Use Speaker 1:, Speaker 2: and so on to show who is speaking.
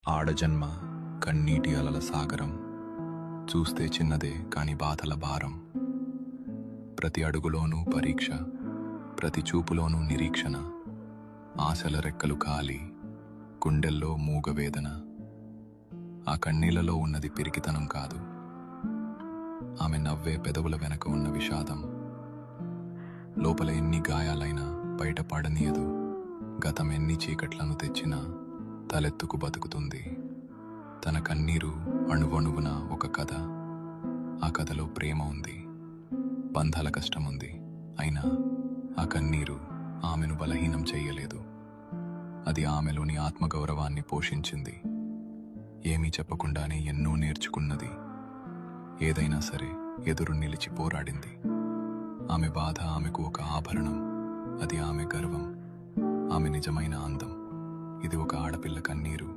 Speaker 1: ఆడజన్మ కన్నీటి అలల సాగరం, చూస్తే చిన్నదే కాని బాధల భారం. ప్రతి అడుగులోనూ పరీక్ష, ప్రతి చూపులోనూ నిరీక్షణ. ఆశల రెక్కలు కాలి, గుండెల్లో మూగవేదన. ఆ కన్నీళ్లలో ఉన్నది పిరికితనం కాదు, ఆమె నవ్వే పెదవుల వెనక ఉన్న విషాదం. లోపల ఎన్ని గాయాలైనా బయట పడనీయదు, గతం ఎన్ని చీకట్లను తెచ్చినా తలెత్తుకు బతుకుతుంది. తన కన్నీరు అణువణువున ఒక కథ. ఆ కథలో ప్రేమ ఉంది, బంధాల కష్టముంది. అయినా ఆ కన్నీరు ఆమెను బలహీనం చెయ్యలేదు. అది ఆమెలోని ఆత్మగౌరవాన్ని పోషించింది. ఏమీ చెప్పకుండానే ఎన్నో నేర్చుకున్నది. ఏదైనా సరే ఎదురు నిలిచి పోరాడింది. ఆమె బాధ ఆమెకు ఒక ఆభరణం. అది ఆమె గర్వం, ఆమె నిజమైన అందం. ఇది ఒక ఆడపిల్ల కన్నీరు.